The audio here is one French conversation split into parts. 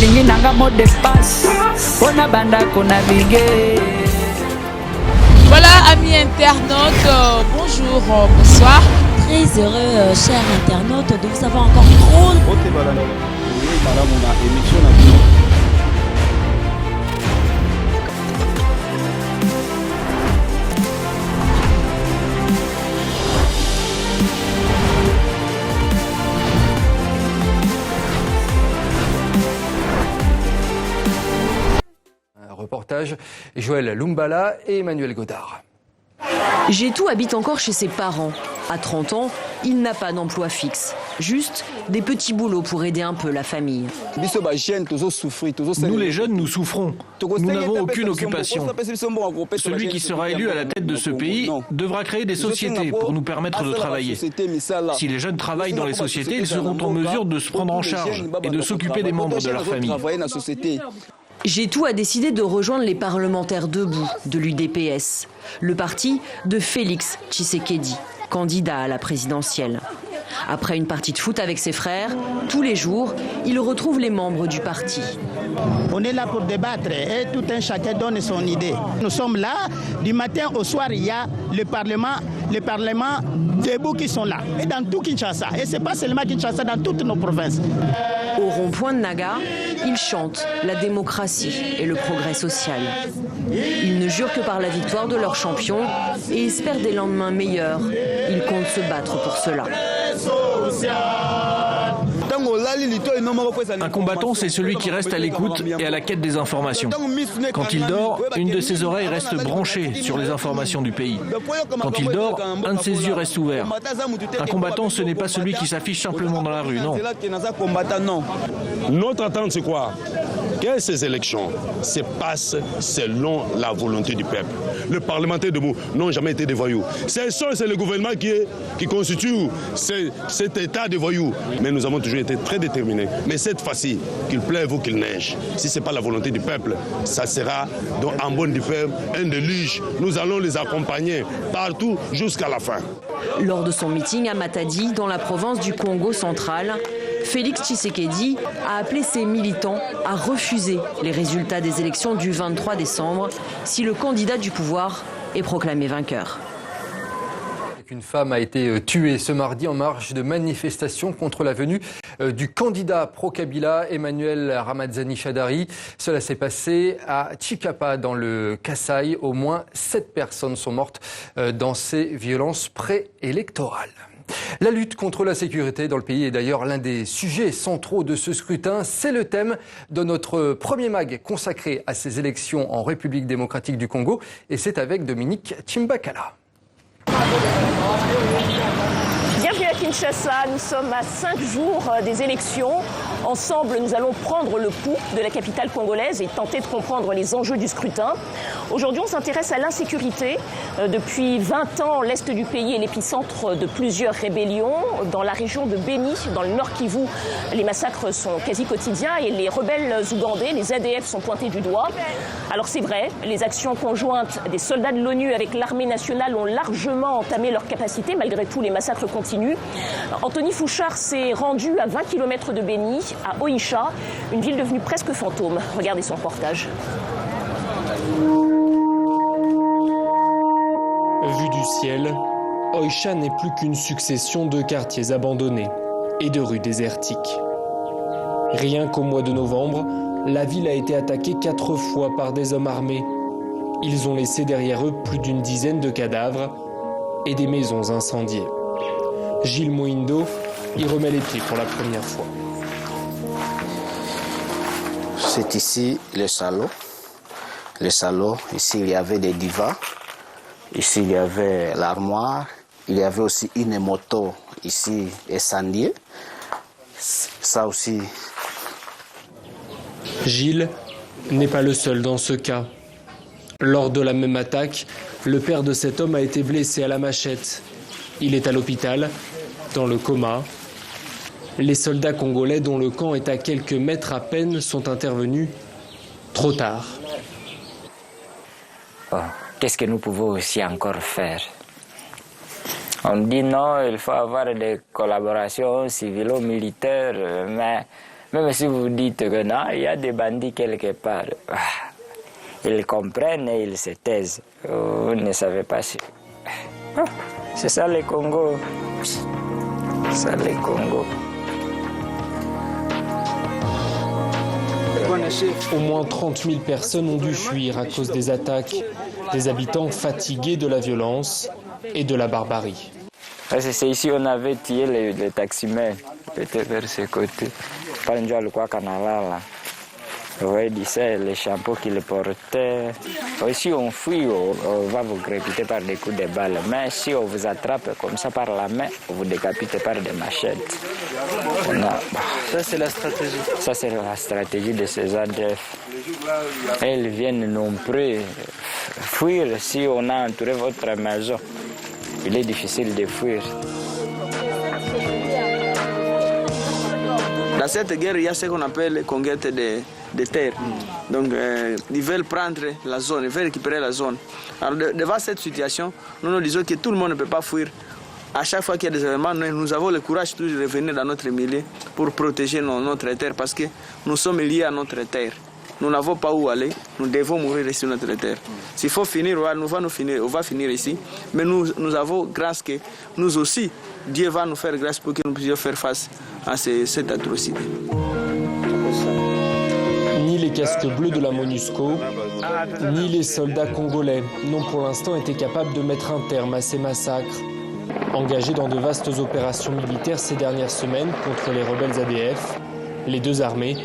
bolingi nanga mot de passe pona banda ko naviguer. Voilà, amis internautes, bonjour, bonsoir. Très heureux, chers internautes, de vous avoir encore trop. Reportage, Joël Lumbala et Emmanuel Godard. Gétou habite encore chez ses parents. À 30 ans, il n'a pas d'emploi fixe. Juste des petits boulots pour aider un peu la famille. Nous les jeunes, nous souffrons. Nous n'avons aucune occupation. Celui qui sera élu à la tête de ce pays devra créer des sociétés pour nous permettre de travailler. Si les jeunes travaillent dans les sociétés, ils seront en mesure de se prendre en charge et de s'occuper des membres de leur famille. Gétou a décidé de rejoindre les parlementaires debout de l'UDPS, le parti de Félix Tshisekedi, candidat à la présidentielle. Après une partie de foot avec ses frères, tous les jours, il retrouve les membres du parti. On est là pour débattre et tout un chacun donne son idée. Nous sommes là, du matin au soir, il y a le Parlement debout qui sont là. Et dans tout Kinshasa, et ce n'est pas seulement Kinshasa, dans toutes nos provinces. Au rond-point de Naga, ils chantent la démocratie et le progrès social. Ils ne jurent que par la victoire de leur champion et espèrent des lendemains meilleurs. Ils comptent se battre pour cela. Un combattant, c'est celui qui reste à l'écoute et à la quête des informations. Quand il dort, une de ses oreilles reste branchée sur les informations du pays. Quand il dort, un de ses yeux reste ouvert. Un combattant, ce n'est pas celui qui s'affiche simplement dans la rue, non. Notre attente, c'est quoi? Que ces élections se passent selon la volonté du peuple. Les parlementaires debout n'ont jamais été des voyous. C'est le gouvernement qui constitue cet état de voyous. Mais nous avons toujours été très déterminés. Mais cette fois-ci, qu'il pleuve ou qu'il neige, si ce n'est pas la volonté du peuple, ça sera en bonne ferme un déluge. Nous allons les accompagner partout jusqu'à la fin. Lors de son meeting à Matadi, dans la province du Congo central, Félix Tshisekedi a appelé ses militants à refuser les résultats des élections du 23 décembre si le candidat du pouvoir est proclamé vainqueur. Une femme a été tuée ce mardi en marge de manifestations contre la venue du candidat pro-Kabila Emmanuel Ramazani Shadari. Cela s'est passé à Chikapa dans le Kasaï. Au moins 7 personnes sont mortes dans ces violences préélectorales. La lutte contre la sécurité dans le pays est d'ailleurs l'un des sujets centraux de ce scrutin. C'est le thème de notre premier mag consacré à ces élections en République démocratique du Congo. Et c'est avec Dominique Chimbakala. Bienvenue à Kinshasa, nous sommes à 5 jours des élections. Ensemble, nous allons prendre le pouls de la capitale congolaise et tenter de comprendre les enjeux du scrutin. Aujourd'hui, on s'intéresse à l'insécurité. Depuis 20 ans, l'Est du pays est l'épicentre de plusieurs rébellions. Dans la région de Béni, dans le Nord Kivu, les massacres sont quasi quotidiens et les rebelles ougandais, les ADF, sont pointés du doigt. Alors c'est vrai, les actions conjointes des soldats de l'ONU avec l'armée nationale ont largement entamé leurs capacités. Malgré tout, les massacres continuent. Anthony Fouchard s'est rendu à 20 km de Béni, à Oicha, une ville devenue presque fantôme. Regardez son reportage. Vue du ciel, Oicha n'est plus qu'une succession de quartiers abandonnés et de rues désertiques. Rien qu'au mois de novembre, la ville a été attaquée 4 fois par des hommes armés. Ils ont laissé derrière eux plus d'une dizaine de cadavres et des maisons incendiées. Gilles Moindo y remet les pieds pour la première fois. C'est ici le salon. Le salon, ici il y avait des divans. Ici il y avait l'armoire. Il y avait aussi une moto ici incendiée. Ça aussi. Gilles n'est pas le seul dans ce cas. Lors de la même attaque, le père de cet homme a été blessé à la machette. Il est à l'hôpital, dans le coma. Les soldats congolais, dont le camp est à quelques mètres à peine, sont intervenus trop tard. Bon, qu'est-ce que nous pouvons aussi encore faire? On dit non, il faut avoir des collaborations civilo-militaires, mais Même si vous dites que non, il y a des bandits quelque part. Ils comprennent et ils se taisent. Vous ne savez pas si... C'est ça le Congo. C'est ça le Congo. Au moins 30 000 personnes ont dû fuir à cause des attaques, des habitants fatigués de la violence et de la barbarie. C'est ici qu'on avait tué les taximens, peut-être vers ce côté. Pas une joie, quoi, canal. Vous voyez, les chapeaux qu'ils portaient. Si on fuit, on va vous crépitter par des coups de balle. Mais si on vous attrape comme ça par la main, on vous décapite par des machettes. Ça, c'est la stratégie. Ça, c'est la stratégie de ces ADF. Elles viennent non plus fuir si on a entouré votre maison. Il est difficile de fuir. Dans cette guerre, il y a ce qu'on appelle conquête de terre. Donc, ils veulent prendre la zone, ils veulent récupérer la zone. Alors, devant cette situation, nous disons que tout le monde ne peut pas fuir. À chaque fois qu'il y a des événements, nous avons le courage de revenir dans notre milieu pour protéger notre terre parce que nous sommes liés à notre terre. Nous n'avons pas où aller, nous devons mourir ici sur notre terre. S'il faut finir, on va finir ici. Mais nous avons grâce que nous aussi, Dieu va nous faire grâce pour que nous puissions faire face à cette atrocité. Ni les casques bleus de la MONUSCO, ni les soldats congolais n'ont pour l'instant été capables de mettre un terme à ces massacres. Engagés dans de vastes opérations militaires ces dernières semaines contre les rebelles ADF, les deux armées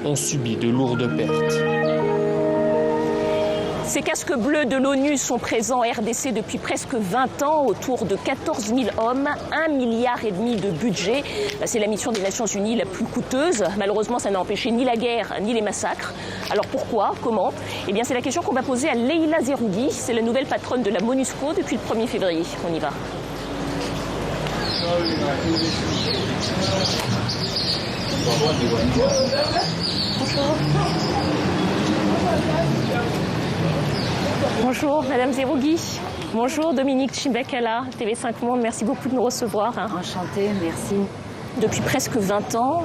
ont subi de lourdes pertes. Ces casques bleus de l'ONU sont présents en RDC depuis presque 20 ans, autour de 14 000 hommes, 1,5 milliard de budget. C'est la mission des Nations Unies la plus coûteuse. Malheureusement, ça n'a empêché ni la guerre, ni les massacres. Alors pourquoi? Comment? Eh bien, c'est la question qu'on va poser à Leïla Zerougui. C'est la nouvelle patronne de la MONUSCO depuis le 1er février. On y va. Bonjour, Madame Zerougui. Bonjour, Dominique Chimbakala, TV5 Monde. Merci beaucoup de nous recevoir. Enchantée, merci. Depuis presque 20 ans,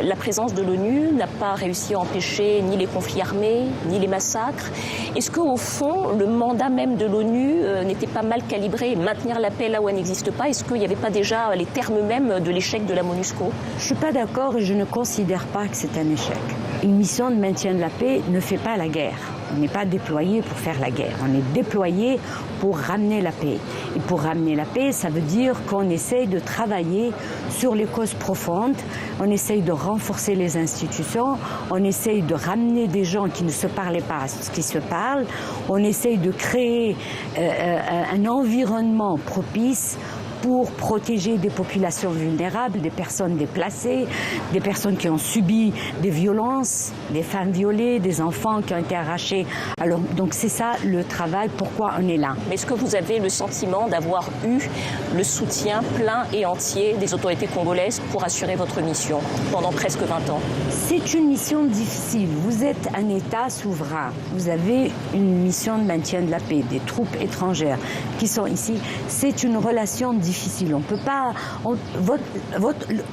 la présence de l'ONU n'a pas réussi à empêcher ni les conflits armés, ni les massacres. Est-ce qu'au fond, le mandat même de l'ONU n'était pas mal calibré? Maintenir la paix là où elle n'existe pas, est-ce qu'il n'y avait pas déjà les termes mêmes de l'échec de la MONUSCO? Je ne suis pas d'accord et je ne considère pas que c'est un échec. Une mission de maintien de la paix ne fait pas la guerre. On n'est pas déployé pour faire la guerre, on est déployé pour ramener la paix. Et pour ramener la paix, ça veut dire qu'on essaye de travailler sur les causes profondes, on essaye de renforcer les institutions, on essaye de ramener des gens qui ne se parlaient pas à ce qui se parlent, on essaye de créer un environnement propice pour protéger des populations vulnérables, des personnes déplacées, des personnes qui ont subi des violences, des femmes violées, des enfants qui ont été arrachés. Alors, donc c'est ça le travail, pourquoi on est là. Mais est-ce que vous avez le sentiment d'avoir eu le soutien plein et entier des autorités congolaises pour assurer votre mission pendant presque 20 ans? C'est une mission difficile. Vous êtes un État souverain. Vous avez une mission de maintien de la paix, des troupes étrangères qui sont ici. C'est une relation difficile. On peut pas.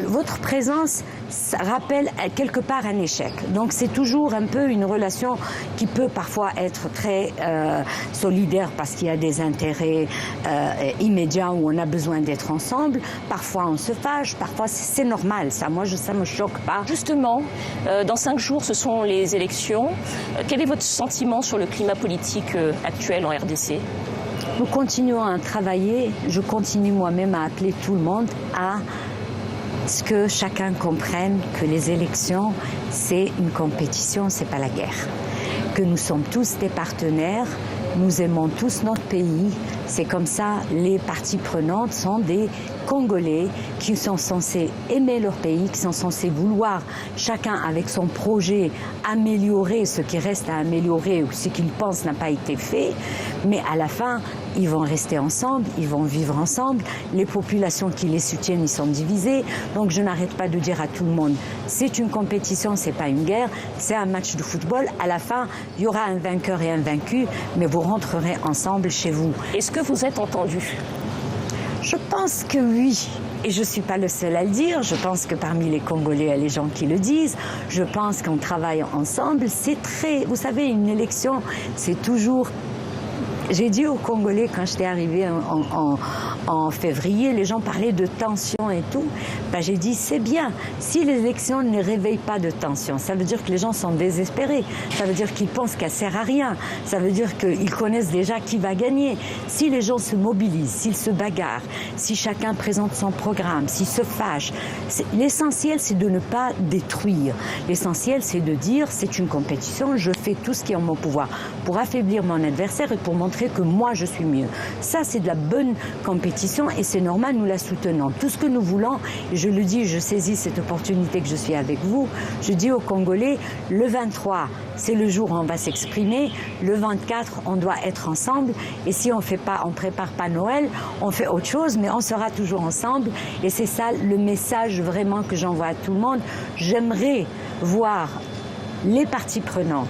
Votre présence ça rappelle quelque part un échec. Donc c'est toujours un peu une relation qui peut parfois être très solidaire parce qu'il y a des intérêts immédiats où on a besoin d'être ensemble. Parfois on se fâche, parfois c'est normal. Ça, ça me choque pas. Justement, dans 5 jours, ce sont les élections. Quel est votre sentiment sur le climat politique actuel en RDC? Nous continuons à travailler. Je continue moi-même à appeler tout le monde à ce que chacun comprenne que les élections, c'est une compétition, c'est pas la guerre. Que nous sommes tous des partenaires, nous aimons tous notre pays. C'est comme ça, les parties prenantes sont des Congolais qui sont censés aimer leur pays, qui sont censés vouloir, chacun avec son projet, améliorer ce qui reste à améliorer ou ce qu'ils pensent n'a pas été fait. Mais à la fin, ils vont rester ensemble, ils vont vivre ensemble. Les populations qui les soutiennent, ils sont divisées. Donc je n'arrête pas de dire à tout le monde, c'est une compétition, c'est pas une guerre, c'est un match de football. À la fin, il y aura un vainqueur et un vaincu, mais vous rentrerez ensemble chez vous. Est-ce que vous êtes entendu? Je pense que oui. Et je ne suis pas le seul à le dire. Je pense que parmi les Congolais, il y a les gens qui le disent. Je pense qu'on travaille ensemble. C'est très... Vous savez, une élection, c'est toujours... J'ai dit aux Congolais, quand j'étais arrivée en février, les gens parlaient de tension et tout. Ben, j'ai dit, c'est bien. Si les élections ne réveillent pas de tension, ça veut dire que les gens sont désespérés. Ça veut dire qu'ils pensent qu'elle ne sert à rien. Ça veut dire qu'ils connaissent déjà qui va gagner. Si les gens se mobilisent, s'ils se bagarrent, si chacun présente son programme, s'ils se fâchent, l'essentiel, c'est de ne pas détruire. L'essentiel, c'est de dire, c'est une compétition, je fais tout ce qui est en mon pouvoir pour affaiblir mon adversaire et pour montrer que moi je suis mieux. Ça c'est de la bonne compétition et c'est normal, nous la soutenons. Tout ce que nous voulons, et je le dis, je saisis cette opportunité que je suis avec vous, je dis aux Congolais, le 23 c'est le jour où on va s'exprimer, le 24 on doit être ensemble et si on prépare pas Noël, on fait autre chose mais on sera toujours ensemble et c'est ça le message vraiment que j'envoie à tout le monde. J'aimerais voir les parties prenantes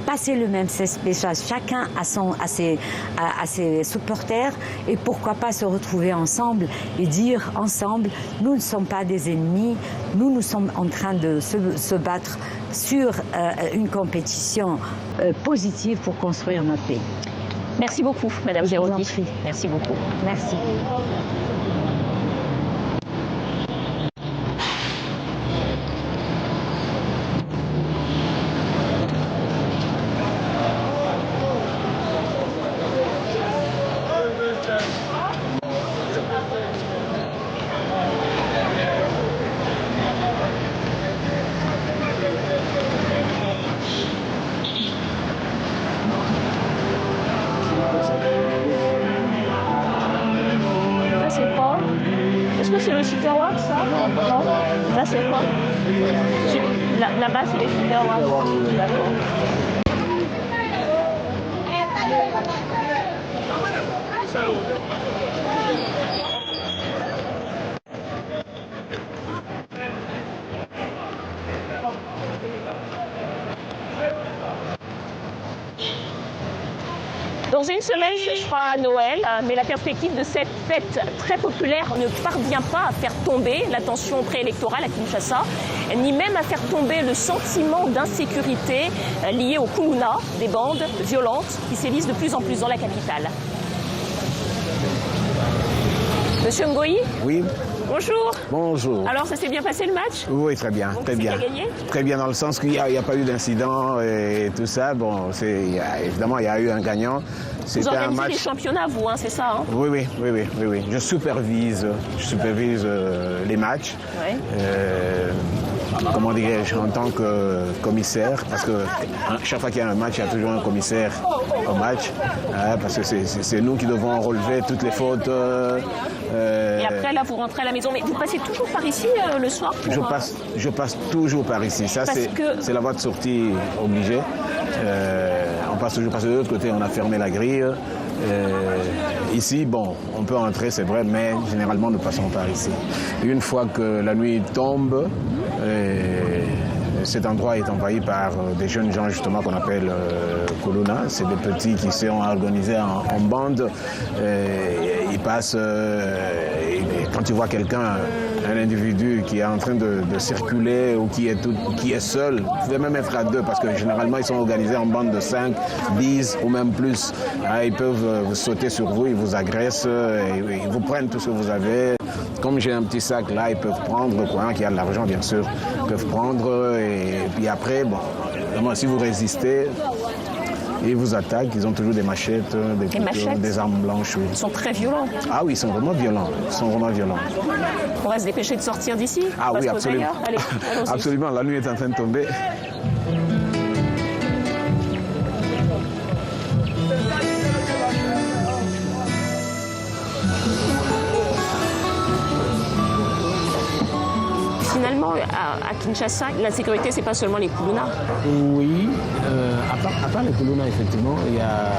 passer le même message, chacun à ses supporters et pourquoi pas se retrouver ensemble et dire ensemble, nous ne sommes pas des ennemis, nous sommes en train de se battre sur une compétition positive pour construire notre pays. Merci beaucoup, Madame Géraudi. Merci beaucoup. Merci. C'est le Superwatch, ça? Non. Là, c'est quoi? Là-bas, c'est les Superwatch. D'accord. Dans une semaine, ce sera Noël, mais la perspective de cette fête très populaire ne parvient pas à faire tomber la tension préélectorale à Kinshasa, ni même à faire tomber le sentiment d'insécurité lié au Kuluna, des bandes violentes qui sévissent de plus en plus dans la capitale. Monsieur Ngoyi? Oui. Bonjour. Bonjour. Alors, ça s'est bien passé le match? Oui, très bien, donc, très bien. Gagné? Très bien dans le sens qu'il n'y a pas eu d'incident et tout ça. Bon, évidemment, il y a eu un gagnant. Vous organisez les championnats, vous, hein, c'est ça? Hein? Oui. Je supervise les matchs. Ouais. Comment dirais-je, en tant que commissaire, parce que chaque fois qu'il y a un match, il y a toujours un commissaire au match, parce que c'est nous qui devons relever toutes les fautes. Et après, là, vous rentrez à la maison. Mais vous passez toujours par ici le soir pour... Je passe toujours par ici. Ça, c'est la voie de sortie obligée. On passe toujours parce que de l'autre côté, on a fermé la grille. Ici, bon, on peut entrer, c'est vrai, mais généralement, nous passons par ici. Une fois que la nuit tombe, cet endroit est envahi par des jeunes gens, justement, qu'on appelle Kuluna. C'est des petits qui sont organisés en bande. Ils passent, et quand tu vois quelqu'un, un individu qui est en train de circuler ou qui est seul, vous pouvez même être à deux, parce que généralement, ils sont organisés en bande de 5, 10 ou même plus. Ils peuvent vous sauter sur vous, ils vous agressent, ils vous prennent tout ce que vous avez. Comme j'ai un petit sac là, ils peuvent prendre, qui a de l'argent bien sûr, ils peuvent prendre, et puis après, bon, vraiment, si vous résistez, ils vous attaquent, ils ont toujours des machettes, des couteaux, des armes blanches. Oui. Ils sont très violents. Ah oui, ils sont vraiment violents. On va se dépêcher de sortir d'ici. Ah oui, absolument. Allez, absolument, la nuit est en train de tomber. Finalement, à Kinshasa, l'insécurité, c'est pas seulement les Kuluna. Oui, à part les Kuluna, effectivement, il y a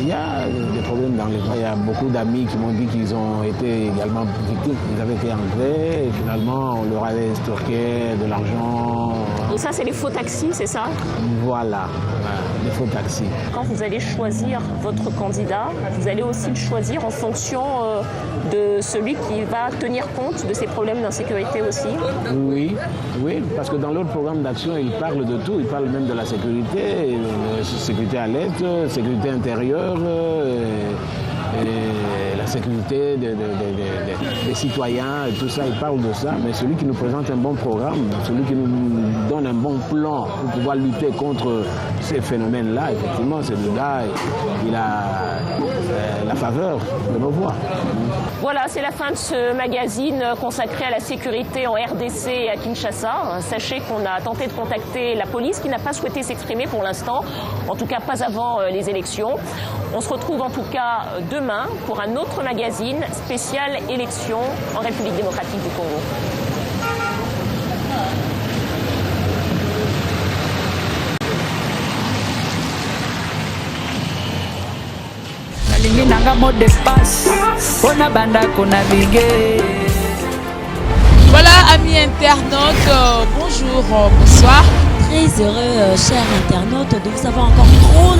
Il y a des problèmes dans les cas. Il y a beaucoup d'amis qui m'ont dit qu'ils ont été également victimes. Ils avaient été enlevés et finalement on leur avait stocké de l'argent. Donc ça, c'est les faux taxis, c'est ça? Voilà, les faux taxis. Quand vous allez choisir votre candidat, vous allez aussi le choisir en fonction de celui qui va tenir compte de ces problèmes d'insécurité aussi? Oui, parce que dans l'autre programme d'action, ils parlent de tout. Ils parlent même de la sécurité, sécurité à l'aide, sécurité intérieure, et la sécurité des citoyens, et tout ça, ils parlent de ça. Mais celui qui nous présente un bon programme, celui qui nous donne un bon plan pour pouvoir lutter contre ces phénomènes-là, effectivement, celui-là, il a la faveur de nos voix. Voilà, c'est la fin de ce magazine consacré à la sécurité en RDC et à Kinshasa. Sachez qu'on a tenté de contacter la police qui n'a pas souhaité s'exprimer pour l'instant, en tout cas pas avant les élections. On se retrouve en tout cas demain pour un autre magazine spécial élections en République démocratique du Congo. Nalingi nanga mot de passe, pona banda konaviguer. Voilà, amis internautes, bonjour, bonsoir. Très heureux, chers internautes, de vous avoir encore trop.